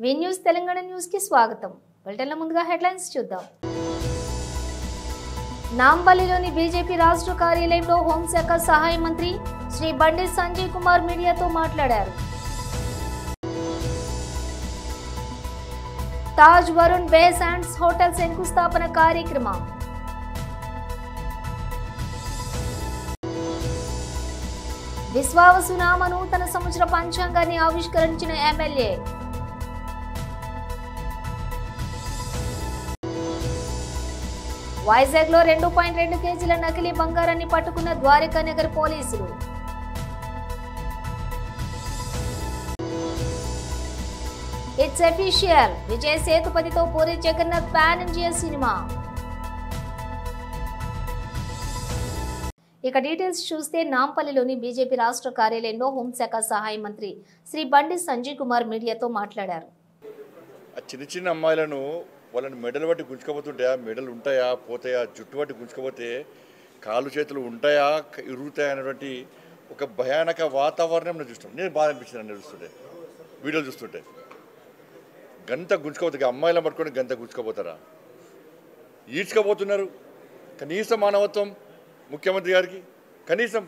వి news Telangana news కి స్వాగతం. బులెటిన్ల ముందుగా హెడ్లైన్స్ చూద్దాం. నాంపల్లిలోని బీజేపీ రాష్ట్ర కార్యాలయంలో హోంశాఖ సహాయ మంత్రి శ్రీ బండి సంజయ్ కుమార్ మీడియాతో మాట్లాడారు. తాజ్ వరుణ్ బే శాండ్స్ హోటల్ శంకుస్థాపన కార్యక్రమం. విశ్వావసునామ నూతన సంవత్సర పంచాంగాన్ని ఆవిష్కరించిన ఎమ్మెల్యే. వైజాగ్లో 2.2 కేజీల నకిలీ బంగారాన్ని పట్టుకున్న ద్వారకా నగర్ పోలీసులు. ఇట్స్ అఫీషియల్, విజయ్ సేతుపతితో Puri Jagannadh pan India cinema. ఇక డీటెయిల్స్ చూస్తే నాంపల్లిలోని బీజేపీ రాష్ట్ర కార్యాలయంలో హోంశాఖ సహాయ మంత్రి శ్రీ బండి సంజయ్ కుమార్ మీడియాతో మాట్లాడారు. చిన్న చిన్న అమ్మాయిలను వాళ్ళని మెడలు బట్టి గుంజుకపోతుంటాయా, మెడలు ఉంటాయా పోతాయా, జుట్టు బట్టి గుంజుకపోతే కాళ్ళు చేతులు ఉంటాయా ఇరుగుతాయా అనేటువంటి ఒక భయానక వాతావరణం నేను చూస్తాను. నేను బాధ అనిపించింది నేను చూస్తుంటే, వీడియోలు చూస్తుంటే. గంత గుంజుకోపోతే అమ్మాయిలను పట్టుకొని గంత గుంజుకోపోతారా? ఈడ్చుకపోతున్నారు. కనీసం మానవత్వం ముఖ్యమంత్రి గారికి కనీసం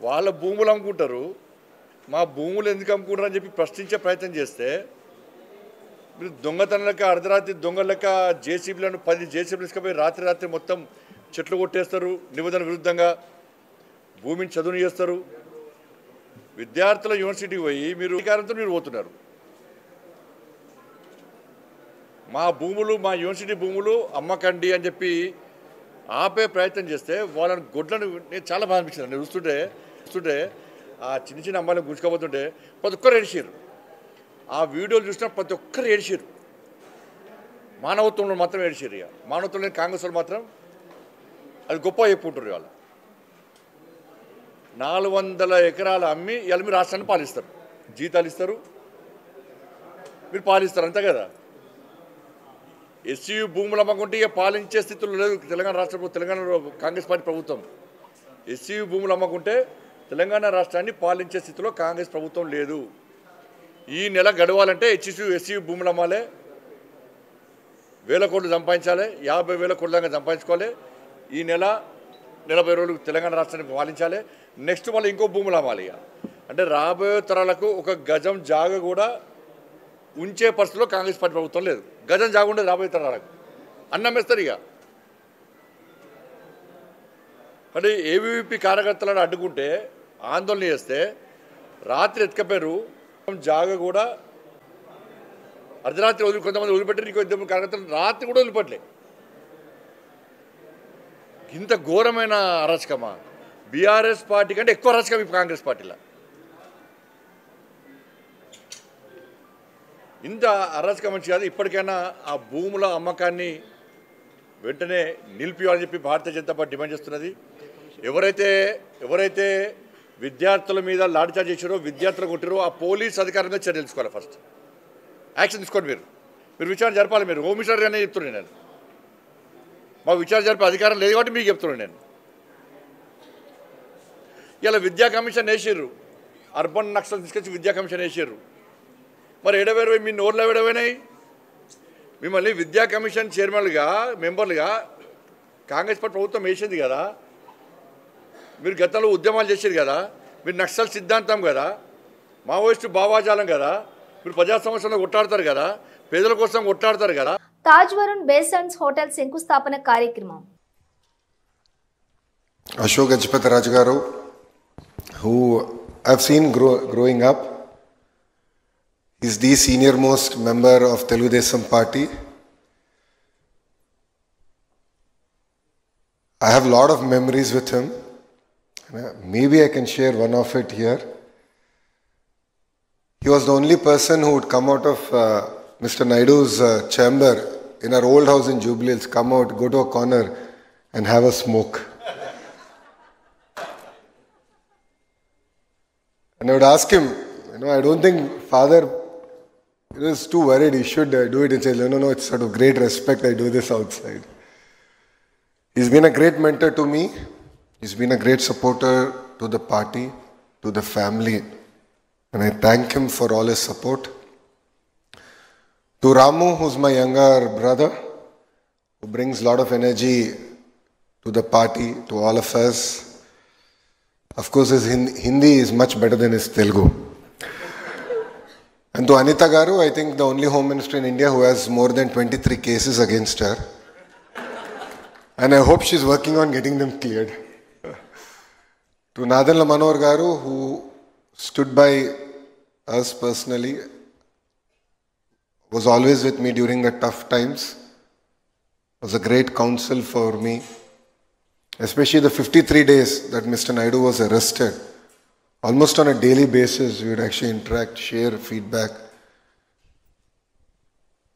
వాళ్ళ భూములు అమ్ముకుంటారు, మా భూములు ఎందుకు అమ్ముకుంటారు అని చెప్పి ప్రశ్నించే ప్రయత్నం చేస్తే మీరు దొంగతనం లెక్క అర్ధరాత్రి దొంగల లెక్క జేసీబీలను 10 జేసీబీలు తీసుకుపోయి రాత్రి మొత్తం చెట్లు కొట్టేస్తారు, నిబంధన విరుద్ధంగా భూమిని చదువుని చేస్తారు. విద్యార్థుల యూనివర్సిటీకి పోయి మీరు అధికారంతో మీరు పోతున్నారు. మా భూములు మా యూనివర్సిటీ భూములు అమ్మకండి అని చెప్పి ఆపే ప్రయత్నం చేస్తే వాళ్ళని గొడ్లను నేను చాలా బాగా అనిపించింది. నేను చూస్తుంటే ఆ చిన్న చిన్న అమ్మాయిలను గుంజుకోబోతుంటే ప్రతి ఒక్కరు ఏడిచారు. ఆ వీడియోలు చూసినా ప్రతి ఒక్కరు ఏడిచారు. మానవత్వంలో మాత్రం ఏడిచారు. ఇక మానవత్వంలో కాంగ్రెస్ వాళ్ళు మాత్రం అది గొప్ప చెప్పుకుంటారు. ఇవాళ 400 ఎకరాలు అమ్మి ఇవాళ మీరు రాష్ట్రాన్ని పాలిస్తారు, జీతాలు ఇస్తారు, మీరు పాలిస్తారు, అంతే కదా. ఎస్సీ భూములు అమ్మకుంటే ఇక పాలించే స్థితిలో లేదు తెలంగాణ రాష్ట్ర తెలంగాణలో కాంగ్రెస్ పార్టీ ప్రభుత్వం. ఎస్సీ భూములు అమ్మకుంటే తెలంగాణ రాష్ట్రాన్ని పాలించే స్థితిలో కాంగ్రెస్ ప్రభుత్వం లేదు. ఈ నెల గడవాలంటే ఎస్సీ భూములు అమ్మాలి, 1000 కోట్లు సంపాదించాలి, 50,000 కోట్ల దాకా సంపాదించుకోవాలి. ఈ నెల 40 రోజులు తెలంగాణ రాష్ట్రాన్ని పాలించాలి. నెక్స్ట్ మళ్ళీ ఇంకో భూములు అమ్మాలి. అంటే రాబోయే తరాలకు ఒక గజం జాగ కూడా ఉంచే పరిస్థితిలో కాంగ్రెస్ పార్టీ ప్రభుత్వం లేదు. గజం జాగ ఉండేది రాబోయే తరాలకు, అన్నమేస్తారు. ఇక అంటే ఏబీవీపీ కార్యకర్తలను అడ్డుకుంటే ఆందోళన చేస్తే రాత్రి ఎత్తుకపోయారు. జాగ కూడా అర్ధరాత్రి కొంతమంది వదిలిపెట్టారు, ఇంకో 2 కార్యకర్తలు రాత్రి కూడా వదిలిపెట్టలే. ఇంత ఘోరమైన అరాచకమా? బీఆర్ఎస్ పార్టీ కంటే ఎక్కువ అరాచకం ఇప్పుడు కాంగ్రెస్ పార్టీలో. ఇంత అరాచకం మంచి కాదు. ఇప్పటికైనా ఆ భూముల అమ్మకాన్ని వెంటనే నిలిపియాలని చెప్పి భారతీయ జనతా పార్టీ డిమాండ్ చేస్తున్నది. ఎవరైతే విద్యార్థుల మీద లాఠీచార్జ్ చేశారో, విద్యార్థులు కొట్టారో ఆ పోలీస్ అధికారంగా చర్య తెలుసుకోవాలి. ఫస్ట్ యాక్షన్ తీసుకోండి. మీరు విచారణ జరపాలి. మీరు హోమ్ మినిస్టర్ గానే చెప్తున్నాను నేను. మా విచారణ జరిపే అధికారం లేదు కాబట్టి మీకు చెప్తున్నాను నేను. ఇలా విద్యా కమిషన్ వేసారు, అర్బన్ నక్సల్ తీసుకొచ్చి విద్యా కమిషన్ వేసారు. మరి ఎడవేరు మీ నోర్లో ఎడవేనాయి? మిమ్మల్ని విద్యా కమిషన్ చైర్మన్లుగా మెంబర్లుగా కాంగ్రెస్ పార్టీ ప్రభుత్వం వేసింది కదా. మీరు గతంలో ఉద్యమాలు చేశారు కదా, మీరు నక్సల్ సిద్ధాంతం కదా, మావోయిస్టు భావాజాలం కదా, మీరు ప్రజా సమస్యలను కొట్లాడతారు కదా, పేదల కోసం కొట్లాడతారు కదా. తాజ్ వరుణ్ బే శాండ్స్ హోటల్ శంకుస్థాపన కార్యక్రమం. Ashok Gajapati Raj garu, who I've seen growing up. He's the senior most member of Telugu Desam Party. I have a lot of memories with him. Maybe I can share one of it here. He was the only person who would come out of Mr. Naidu's chamber in our old house in Jubilee Hills, come out, go to a corner and have a smoke. And I would ask him, I don't think father is too worried, he should do it. And say, no, it's out of great respect, I do this outside. He's been a great mentor to me. He's been a great supporter to the party, to the family. And I thank him for all his support. To Ramu, who's my younger brother, who brings a lot of energy to the party, to all of us. Of course, his Hindi is much better than his Telugu. And to Anita Garu, I think the only Home Minister in India who has more than 23 cases against her. And I hope she's working on getting them cleared. To Nadanla Manohar Garu, who stood by us personally, was always with me during the tough times, was a great counsel for me. Especially the 53 days that Mr. Naidu was arrested. Almost on a daily basis, we would actually interact, share feedback.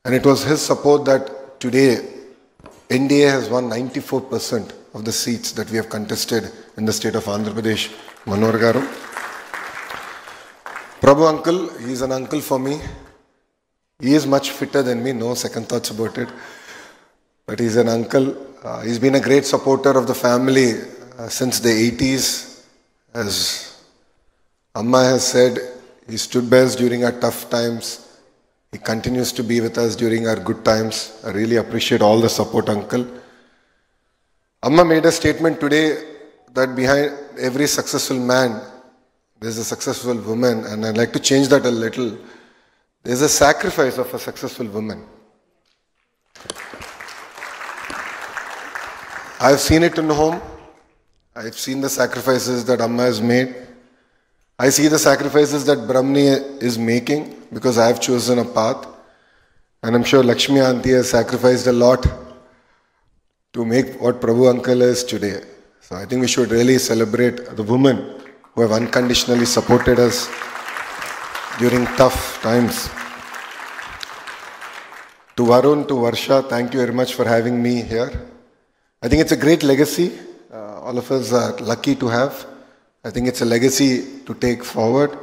And it was his support that today NDA has won 94% of the seats that we have contested in the state of Andhra Pradesh. Manohar Garu. Prabhu uncle, he is an uncle for me. He is much fitter than me, no second thoughts about it. But he's an uncle. He's been a great supporter of the family since the 80s. As Amma has said, he stood by us during our tough times. He continues to be with us during our good times. I really appreciate all the support, uncle. Amma made a statement today that behind every successful man, there's a successful woman. And I'd like to change that a little. There's a sacrifice of a successful woman. I've seen it in home. I've seen the sacrifices that Amma has made. I see the sacrifices that Brahmani is making because I have chosen a path. And I'm sure Lakshmi Auntie has sacrificed a lot to make what Prabhu Uncle is today. So I think we should really celebrate the women who have unconditionally supported us during tough times. To Varun, to Varsha, thank you very much for having me here. I think it's a great legacy. All of us are lucky to have. I think it's a legacy to take forward.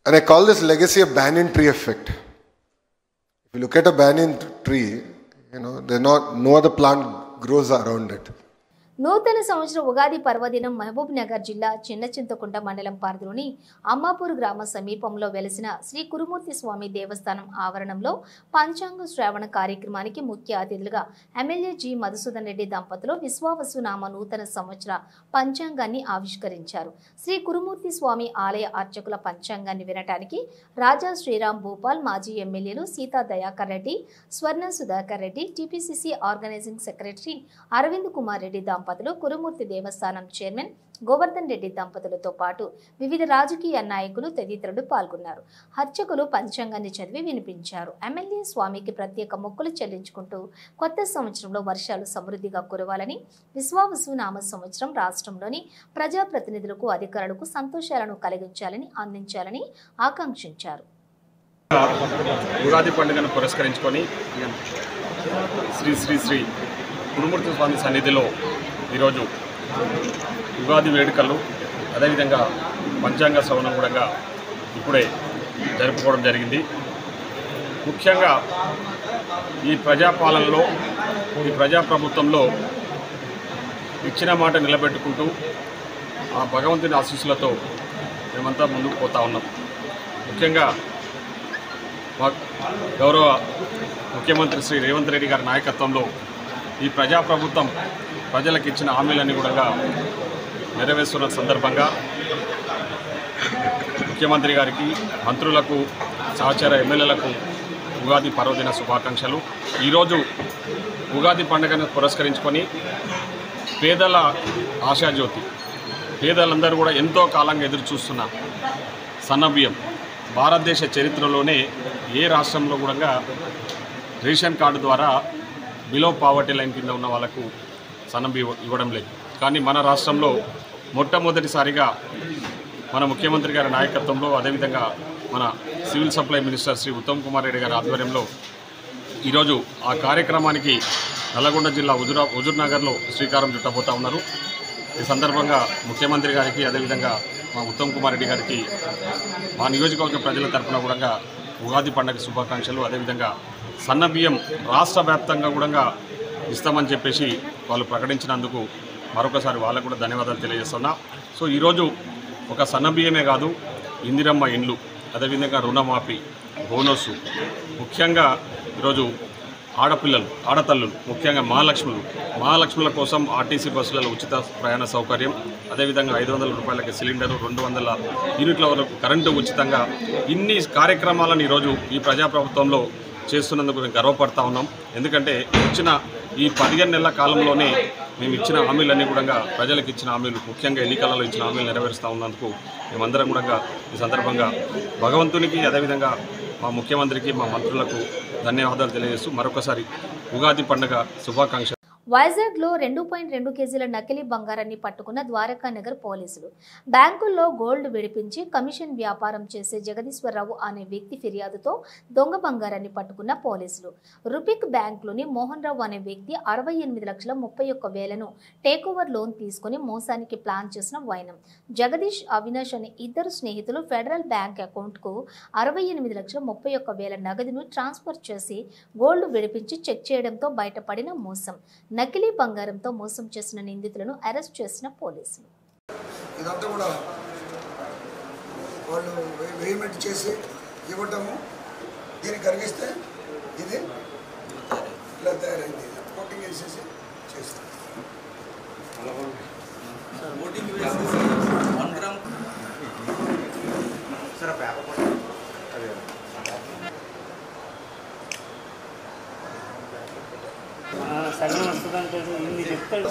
And I call this legacy a banyan tree effect. If you look at a banyan tree, no other plant grows around it. నూతన సంవత్సర ఉగాది పర్వదినం మహబూబ్ నగర్ జిల్లా చిన్నచింతకుంట మండలం పరిధిలోని అమ్మాపూర్ గ్రామ సమీపంలో వెలిసిన శ్రీ కురుమూర్తి స్వామి దేవస్థానం ఆవరణంలో పంచాంగ శ్రావణ కార్యక్రమానికి ముఖ్య అతిథులుగా ఎమ్మెల్యే జి మధుసూదన్ రెడ్డి దంపతులు విశ్వావసునామ నూతన సంవత్సర పంచాంగాన్ని ఆవిష్కరించారు. శ్రీ కురుమూర్తి స్వామి ఆలయ అర్చకుల పంచాంగాన్ని వినటానికి రాజా శ్రీరామ్ భూపాల్, మాజీ ఎమ్మెల్యేలు Sita Dayakar Reddy, Swarna Sudhakar Reddy, TPCC organizing secretary Arvind Kumar Reddy దంపతులు, కురుమూర్తి దేవస్థానం చైర్మన్ గోవర్ధన్ రెడ్డి దంపతులతో పాటు వివిధ రాజకీయ నాయకులు తదితరులు పాల్గొన్నారు. అర్చకులు పంచాంగాన్ని చదివి వినిపించారు. ఎమ్మెల్యే స్వామికి ప్రత్యేక మొక్కులు చెల్లించుకుంటూ కొత్త సంవత్సరంలో వర్షాలు సమృద్ధిగా కురవాలని, విశ్వావసు నామ సంవత్సరం రాష్ట్రంలోని ప్రజాప్రతినిధులకు, అధికారులకు సంతోషాలను కలిగించాలని, అందించాలని ఆకాంక్షించారు. ఉగాది పండుగను పురస్కరించుకొని శ్రీ శ్రీ శ్రీ కురుమూర్తి స్వామి సన్నిధిలో ఈరోజు ఉగాది వేడుకలు, అదేవిధంగా పంచాంగ శ్రవణం కూడా ఇప్పుడే జరుపుకోవడం జరిగింది. ముఖ్యంగా ఈ ప్రజాపాలనలో, ఈ ప్రజాప్రభుత్వంలో ఇచ్చిన మాట నిలబెట్టుకుంటూ ఆ భగవంతుని ఆశీస్సులతో మేమంతా ముందుకు పోతా ఉన్నాం. ముఖ్యంగా మా గౌరవ ముఖ్యమంత్రి శ్రీ రేవంత్ రెడ్డి గారి నాయకత్వంలో ఈ ప్రజాప్రభుత్వం ప్రజలకు ఇచ్చిన హామీలన్నీ కూడా నెరవేరుస్తున్న సందర్భంగా ముఖ్యమంత్రి గారికి, మంత్రులకు, సహచర ఎమ్మెల్యేలకు ఉగాది పర్వదిన శుభాకాంక్షలు. ఈరోజు ఉగాది పండుగను పురస్కరించుకొని పేదల ఆశాజ్యోతి, పేదలందరూ కూడా ఎంతో కాలంగా ఎదురు చూస్తున్న సన్నబియ్యం, భారతదేశ చరిత్రలోనే ఏ రాష్ట్రంలో కూడా రేషన్ కార్డు ద్వారా బిలో పావర్టీ లైన్ కింద ఉన్న వాళ్ళకు సన్నబియ్యం ఇవ్వడం లేదు. కానీ మన రాష్ట్రంలో మొట్టమొదటిసారిగా మన ముఖ్యమంత్రి గారి నాయకత్వంలో, అదేవిధంగా మన civil supply minister Shri Uttam Kumar Reddy గారి ఆధ్వర్యంలో ఈరోజు ఆ కార్యక్రమానికి నల్లగొండ జిల్లా హుజూర్నగర్లో శ్రీకారం చుట్టబోతా ఉన్నారు. ఈ సందర్భంగా ముఖ్యమంత్రి గారికి, అదేవిధంగా మా ఉత్తమ్ కుమార్ రెడ్డి గారికి మా నియోజకవర్గ ప్రజల తరఫున కూడా ఉగాది పండుగ శుభాకాంక్షలు. అదేవిధంగా సన్నబియ్యం రాష్ట్ర వ్యాప్తంగా కూడా ఇస్తామని చెప్పేసి వాళ్ళు ప్రకటించినందుకు మరొకసారి వాళ్ళకు కూడా ధన్యవాదాలు తెలియజేస్తున్నా. ఈరోజు ఒక సన్నబియ్యమే కాదు, ఇందిరమ్మ ఇండ్లు, అదేవిధంగా రుణమాఫీ, బోనస్, ముఖ్యంగా ఈరోజు ఆడతల్లులు ముఖ్యంగా మహాలక్ష్ముల కోసం ఆర్టీసీ బస్సులలో ఉచిత ప్రయాణ సౌకర్యం, అదేవిధంగా 500 రూపాయలకి సిలిండరు, 200 యూనిట్ల వరకు కరెంటు ఉచితంగా, ఇన్ని కార్యక్రమాలను ఈరోజు ఈ ప్రజాప్రభుత్వంలో చేస్తున్నందుకు మేము గర్వపడతా ఉన్నాం. ఎందుకంటే ఇచ్చిన ఈ 15 నెలల కాలంలోనే మేము ఇచ్చిన హామీలన్నీ కూడా ప్రజలకు ఇచ్చిన హామీలు, ముఖ్యంగా ఎన్నికలలో ఇచ్చిన హామీలు నెరవేరుస్తూ ఉన్నందుకు మేమందరం కూడా ఈ సందర్భంగా భగవంతునికి, అదేవిధంగా మా ముఖ్యమంత్రికి, మా మంత్రులకు ధన్యవాదాలు తెలియజేస్తూ మరొకసారి ఉగాది పండుగ శుభాకాంక్షలు. వైజాగ్లో 2.2 కేజీల నకిలీ బంగారాన్ని పట్టుకున్న ద్వారకానగర్ పోలీసులు. బ్యాంకుల్లో గోల్డ్ విడిపించి కమిషన్ వ్యాపారం చేసే జగదీశ్వరరావు అనే వ్యక్తి ఫిర్యాదుతో దొంగ బంగారాన్ని పట్టుకున్న పోలీసులు. రుపిక్ బ్యాంకులోని మోహన్ రావు అనే వ్యక్తి 68,31,000ను టేకోవర్ లోన్ తీసుకుని మోసానికి ప్లాన్ చేసిన వైనం. జగదీష్, అవినాష్ అనే ఇద్దరు స్నేహితులు ఫెడరల్ బ్యాంక్ అకౌంట్కు 68,31,000 నగదును ట్రాన్స్ఫర్ చేసి గోల్డ్ విడిపించి చెక్ చేయడంతో బయటపడిన మోసం. నకిలీ బంగారంతో మోసం చేసిన నిందితులను అరెస్ట్ చేసిన పోలీసులు. ఇదంతా కూడా వాళ్ళు వేమెంట్ చేసి ఇవ్వటము, దీన్ని కరిగిస్తే ఇది ఇలా తయారైంది. కోటింగ్ వేసేసి చేస్తాం. కోటింగ్ వేసేసి 1 గ్రామ్ సరే పేపర్ అదే సగం వస్తుందంటే ఇన్ని చెప్తాడు.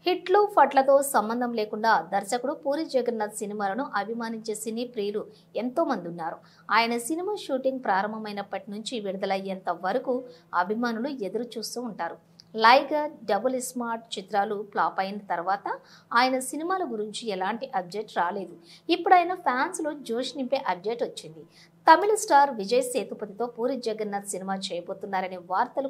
హిట్లు ఫట్లతో సంబంధం లేకుండా దర్శకుడు పూరి జగన్నాథ్ సినిమాలను అభిమానించే సినీ ప్రియులు ఎంతో మంది ఉన్నారు. ఆయన సినిమా షూటింగ్ ప్రారంభమైనప్పటి నుంచి విడుదలయ్యేంత వరకు అభిమానులు ఎదురు చూస్తూ ఉంటారు. లైగర్, డబుల్ స్మార్ట్ చిత్రాలు ఫ్లాప్ అయిన తర్వాత ఆయన సినిమాల గురించి ఎలాంటి అప్డేట్ రాలేదు. ఇప్పుడు ఆయన ఫ్యాన్స్లో జోష్ నింపే అప్డేట్ వచ్చింది. తమిళ స్టార్ విజయ్ సేతుపతితో పూరి జగన్నాథ్ సినిమా చేయబోతున్నారనే వార్తలు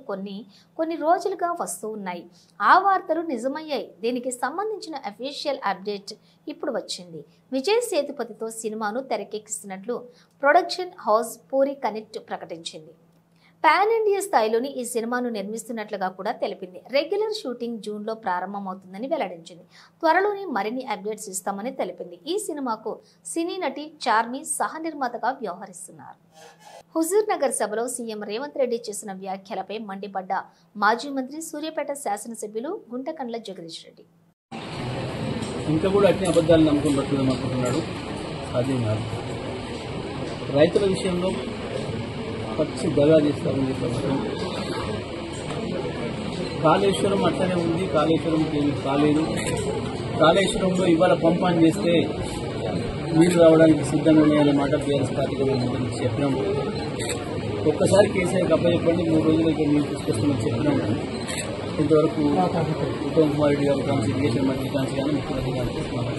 కొన్ని రోజులుగా వస్తూ ఉన్నాయి. ఆ వార్తలు నిజమయ్యాయి. దీనికి సంబంధించిన అఫీషియల్ అప్డేట్ ఇప్పుడు వచ్చింది. విజయ్ సేతుపతితో సినిమాను తెరకెక్కిస్తున్నట్లు ప్రొడక్షన్ హౌస్ పూరి కనెక్ట్ ప్రకటించింది. పాన్ ఇండియా స్థాయిలోని ఈ సినిమాను నిర్మిస్తున్నట్లుగా కూడా తెలిపింది. రెగ్యులర్ షూటింగ్ జూన్లో ప్రారంభమవుతుందని వెల్లడించింది. త్వరలోనే మరిన్ని అప్డేట్స్ ఇస్తామని తెలిపింది. ఈ సినిమాకు సినీ నటి చార్మి సహ నిర్మాతగా వ్యవహరిస్తున్నారు. హుజూర్ నగర్ సభలో సీఎం రేవంత్ రెడ్డి చేసిన వ్యాఖ్యలపై మండిపడ్డ మాజీ మంత్రి, సూర్యాపేట శాసనసభ్యులు గుంటకండ్ల జగదీష్ రెడ్డి. ఇంకా కూడా అన్ని అబద్ధాలు నమ్ముకుని బతుకుదామనుకుంటున్నాడు. సాధ్యం కాదు. రైతుల విషయంలో పచ్చి దగా చేస్తామని ప్రభుత్వం. కాళేశ్వరం అట్లనే ఉంది. కాళేశ్వరంకి ఏమి కాలేదు. కాళేశ్వరంలో ఇవాళ పంపాన్ని చేస్తే నీరు రావడానికి సిద్ధంగా ఉన్నాయనే మాట బీఆర్ఎస్ పార్టీగా మేము చెప్పినాం. ఒక్కసారి కేసీఆర్కి అప్పచెప్పండి, 3 రోజులకి నీరు తీసుకొస్తామని చెప్పినాం. ఇంతవరకు ఉత్తమ్ కుమార్ రెడ్డి గారు కానీ, ఇరిగేషన్ మంత్రి కానీ, ముఖ్యమంత్రి కానీ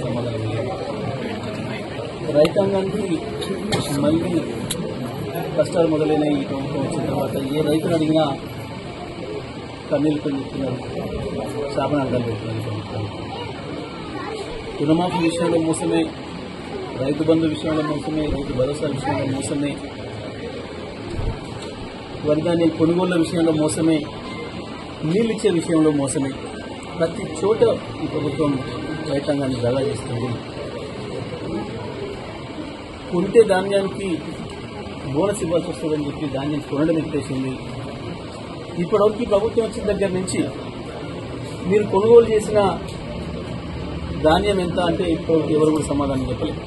సమాధానం లేదు. రైతాంగానికి మళ్ళీ కష్టాలు మొదలైన ఈ ప్రభుత్వం వచ్చిన తర్వాత ఏ రైతులు అడిగినా కన్నీళ్ళతో చెప్తున్నారు, శాపనార్థాలు పెడుతున్నారు. రుణమాఫీ విషయంలో మోసమే, రైతు బంధు విషయంలో మోసమే, రైతు భరోసా విషయంలో మోసమే, వరిధాన్యం కొనుగోళ్ల విషయంలో మోసమే, నీళ్ళిచ్చే విషయంలో మోసమే. ప్రతి చోట ఈ ప్రభుత్వం రైతాంగాన్ని దగా చేస్తుంది. కొంటే ధాన్యానికి బోనస్ ఇవ్వాల్సి వస్తుందని చెప్పి ధాన్యం కొనడం ఎత్తేసింది. ఇప్పటివరకు ప్రభుత్వం వచ్చిన దగ్గర నుంచి మీరు కొనుగోలు చేసిన ధాన్యం ఎంత అంటే ఇప్పటివరకు ఎవరు కూడా సమాధానం చెప్పలేదు.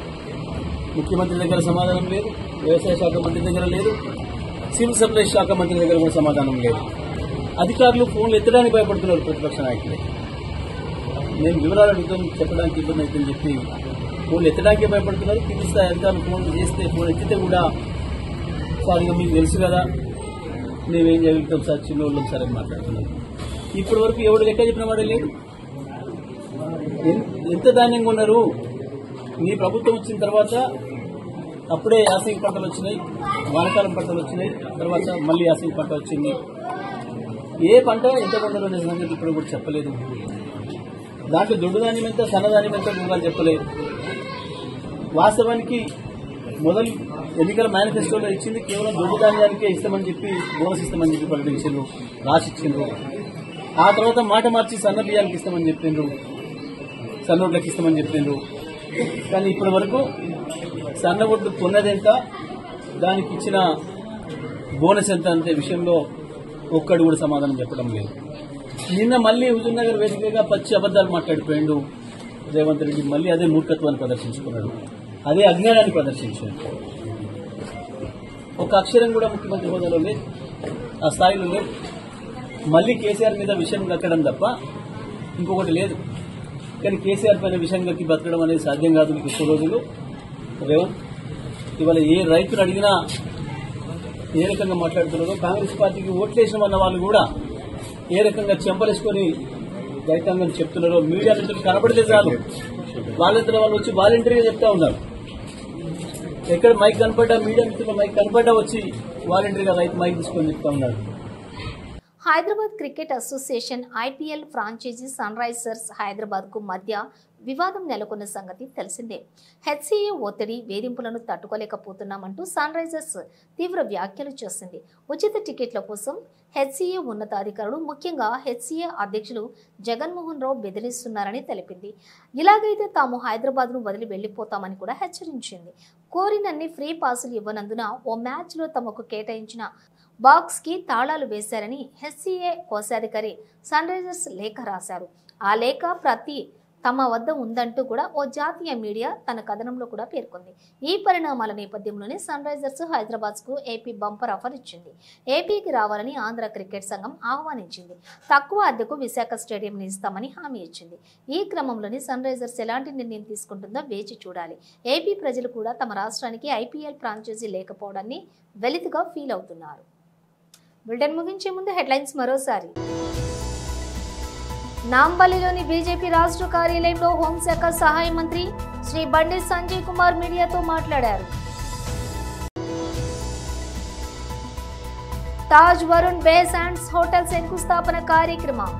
ముఖ్యమంత్రి దగ్గర సమాధానం లేదు, వ్యవసాయ శాఖ మంత్రి దగ్గర లేదు, సివిల్ సప్లైస్ శాఖ మంత్రి దగ్గర కూడా సమాధానం లేదు. అధికారులు ఫోన్లు ఎత్తడానికి భయపడుతున్నారు. ప్రతిపక్ష నాయకులు మేము వివరాలు అడుగుతాం, చెప్పడానికి ఇబ్బంది అవుతుందని చెప్పి ఫోన్లు ఎత్తడానికి భయపడుతున్నారు. కింది స్థాయి అధికారులు ఫోన్లు చేస్తే ఫోన్ ఎత్తితే కూడా సార్ ఇక మీకు తెలుసు కదా, మేమేం చేయగలుగుతాం సార్, చిన్నోళ్ళం సార్ అని మాట్లాడుతున్నాం. ఇప్పటి వరకు ఎవడు లెక్క చెప్పిన వాడే లేడు. ఎంత ధాన్యం కొన్నారు? మీ ప్రభుత్వం వచ్చిన తర్వాత అప్పుడే యాసంగి పంటలు వచ్చినాయి, వానకాలం పంటలు వచ్చినాయి, తర్వాత మళ్ళీ యాసంగి పంట వచ్చింది. ఏ పంట ఎంత కొన్నారు అనే సంగతి ఇప్పుడు కూడా చెప్పలేదు. దాంట్లో దొడ్డు ధాన్యం ఎంత, సన్నధాన్యం ఎంత గుంగాలు చెప్పలేదు. వాస్తవానికి మొదలు ఎన్నికల మేనిఫెస్టోలో ఇచ్చింది కేవలం దొడ్డు ధాన్యానికే ఇస్తామని చెప్పి, బోనస్ ఇస్తామని చెప్పి ప్రకటించారు, రాసిచ్చిండ్రు. ఆ తర్వాత మాట మార్చి సన్న బియ్యానికి ఇస్తామని చెప్పిండ్రు, సన్నోట్లకి ఇస్తామని చెప్పిండ్రు. కానీ ఇప్పటి వరకు సన్నబొడ్డు కొన్నదెంత, దానికి ఇచ్చిన బోనస్ ఎంత అంతే విషయంలో ఒక్కడు కూడా సమాధానం చెప్పడం లేదు. నిన్న మళ్ళీ హుజూర్నగర్ వేదికగా పచ్చి అబద్దాలు మాట్లాడిపోయిండు రేవంత్ రెడ్డి. మళ్ళీ అదే మూర్ఖత్వాన్ని ప్రదర్శించుకున్నాడు, అదే అజ్ఞానాన్ని ప్రదర్శించాడు. ఒక అక్షరం కూడా ముఖ్యమంత్రి హోదాలో లేదు, ఆ స్థాయిలో లేదు. మళ్ళీ కేసీఆర్ మీద విషయం కక్కడం తప్ప ఇంకొకటి లేదు. కానీ కేసీఆర్ పైన విషయం కక్కి బతకడం అనేది సాధ్యం కాదు మీకు ఎక్కువ రోజులు. రేవంత్ ఇవాళ ఏ రైతులు అడిగినా ఏ రకంగా మాట్లాడుతున్నారో, కాంగ్రెస్ పార్టీకి ఓట్లేసిన అన్న వాళ్ళు కూడా ఏ రకంగా చెంపలేసుకొని రైతాంగం చెప్తున్నారో మీడియా మిత్రులు కనపడితే చాలు వాళ్ళంతా వాళ్ళు వచ్చి వాలంటరీగా చెప్తా ఉన్నారు. ఎక్కడ మైక్ కనపడ్డా, మీడియా మిత్రుల మైక్ కనపడ్డా వచ్చి వాలంటరీగా రైతు మైక్ తీసుకొని చెప్తా ఉన్నారు. Hyderabad cricket association IPL franchise Sunrisers హైదరాబాద్కు మధ్య వివాదం నెలకొన్న సంగతి తెలిసిందే. హెచ్సీఏ ఒత్తిడి వేధింపులను తట్టుకోలేకపోతున్నామంటూ సన్ రైజర్స్ తీవ్ర వ్యాఖ్యలు చేసింది. ఉచిత టికెట్ల కోసం హెచ్సీఏ ఉన్నతాధికారులు, ముఖ్యంగా హెచ్సీఏ అధ్యక్షులు జగన్మోహన్ రావు బెదిరిస్తున్నారని తెలిపింది. ఇలాగైతే తాము హైదరాబాద్ను వదిలి వెళ్లిపోతామని కూడా హెచ్చరించింది. కోరినన్ని ఫ్రీ పాసులు ఇవ్వనందున ఓ మ్యాచ్లో తమకు కేటాయించిన బాక్స్ కి తాళాలు వేశారని హెచ్సీఏ కోశాధికారి సన్ రైజర్స్ లేఖ రాశారు. ఆ లేఖ ప్రతి తమ వద్ద ఉందంటూ కూడా ఓ జాతీయ మీడియా తన కథనంలో కూడా పేర్కొంది. ఈ పరిణామాల నేపథ్యంలోనే సన్ రైజర్స్ హైదరాబాద్ కు ఏపీ బంపర్ ఆఫర్ ఇచ్చింది. ఏపీకి రావాలని ఆంధ్ర క్రికెట్ సంఘం ఆహ్వానించింది. తక్కువ అద్దెకు విశాఖ స్టేడియం ఇస్తామని హామీ ఇచ్చింది. ఈ క్రమంలోనే సన్ రైజర్స్ ఎలాంటి నిర్ణయం తీసుకుంటుందో వేచి చూడాలి. ఏపీ ప్రజలు కూడా తమ రాష్ట్రానికి ఐపీఎల్ ఫ్రాంచైజీ లేకపోవడాన్ని వెలితిగా ఫీల్ అవుతున్నారు. బులెటిన్ ముగించే ముందు హెడ్లైన్స్ మరోసారి. నాంపల్లిలోని బీజేపీ రాష్ట్ర కార్యాలయంలో హోంశాఖ సహాయ మంత్రి శ్రీ బండి సంజయ్ కుమార్ మీడియాతో మాట్లాడారు. తాజ్ వరుణ్ బే శాండ్స్ హోటల్ శంకుస్థాపన కార్యక్రమం.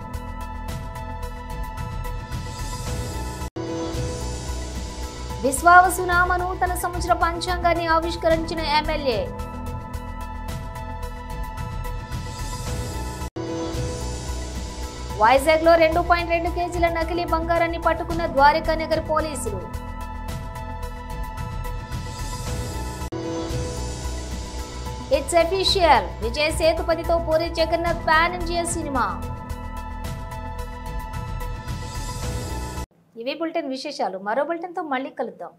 విశ్వావసునామ నూతన సంవత్సర పంచాంగాన్ని ఆవిష్కరించిన ఎమ్మెల్యే. వైజాగ్ లో 2.2 కేజీల నకిలీ బంగారాన్ని పట్టుకున్న ద్వారకా నగర్ పోలీసులు. ఇట్స్ అఫీషియల్, విజయ్ సేతుపతితో Puri Jagannadh pan India cinema. ఇవి బులెటిన్ విశేషాలు. మరో బులెటిన్ తో మళ్ళీ కలుద్దాం.